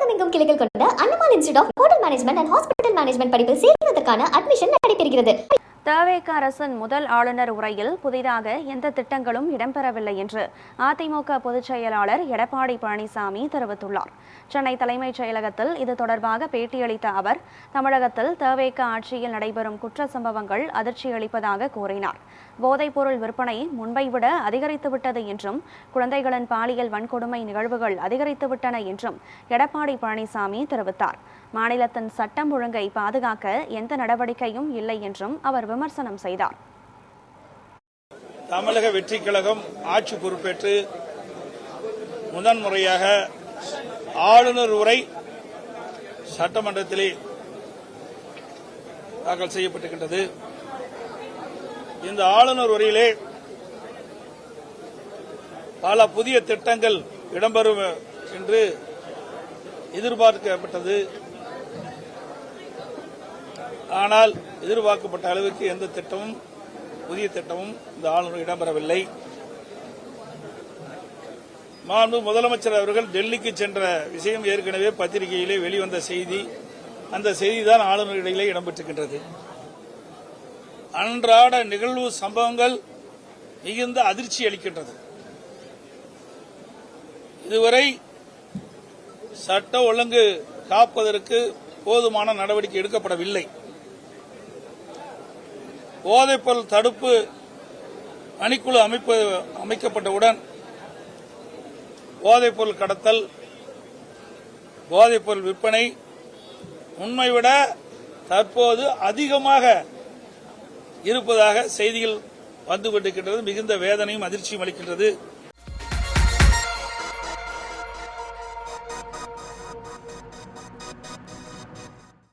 தமிழகமெங்கும் கிளைகள் கொண்ட Annamal institute of hotel management and hospital management படிப்பில் சேர்வதற்கான அட்மிஷன் நடைபெறுகிறது. தவேக அரசின் முதல் ஆளுநர் உரையில் புதிதாக எந்த திட்டங்களும் இடம்பெறவில்லை என்று அதிமுக பொதுச் செயலாளர் எடப்பாடி பழனிசாமி தெரிவித்துள்ளார். சென்னை தலைமைச் செயலகத்தில் இது தொடர்பாக பேட்டியளித்த அவர், தமிழகத்தில் தவேக ஆட்சியில் நடைபெறும் குற்ற சம்பவங்கள் அதிர்ச்சியளிப்பதாக கூறினார். போதைப்பொருள் விற்பனை முன்பை விட அதிகரித்துவிட்டது என்றும், குழந்தைகளின் பாலியல் வன்கொடுமை நிகழ்வுகள் அதிகரித்துவிட்டன என்றும் எடப்பாடி பழனிசாமி தெரிவித்தார். மாநிலத்தின் சட்டம் ஒழுங்கை பாதுகாக்க எந்த நடவடிக்கையும் இல்லை என்றும் அவர் விமர்சனம் செய்தார். தமிழக வெற்றிக் கழகம் ஆட்சி பொறுப்பேற்று முதன்முறையாக ஆளுநர் உரை சட்டமன்றத்திலே தாக்கல் செய்யப்பட்டிருக்கின்றது. இந்த ஆளுநர் உரையிலே பல புதிய திட்டங்கள் இடம்பெறும் என்று எதிர்பார்க்கப்பட்டது. ஆனால் எதிர்பார்க்கப்பட்ட அளவுக்கு எந்த திட்டமும் புதிய திட்டமும் இந்த ஆளுநர் இடம்பெறவில்லை. மாண்பு முதலமைச்சர் அவர்கள் டெல்லிக்கு சென்ற விஷயம் ஏற்கனவே பத்திரிகையிலே வெளிவந்த செய்தி. அந்த செய்திதான் ஆளுநர் இடையிலே இடம்பெற்றிருக்கின்றது. அன்றாட நிகழ்வு சம்பவங்கள் மிகுந்த அதிர்ச்சி அளிக்கின்றது. இதுவரை சட்ட ஒழுங்கு காப்பதற்கு போதுமான நடவடிக்கை எடுக்கப்படவில்லை. போதைப்பொருள் தடுப்பு பணிக்குழு அமைக்கப்பட்டவுடன் போதைப்பொருள் கடத்தல், போதைப்பொருள் விற்பனை உண்மை விட தற்போது அதிகமாக இருப்பதாக செய்திகள் வந்து கொண்டிருக்கின்றது. மிகுந்த வேதனையும் அதிர்ச்சியும் அளிக்கின்றது.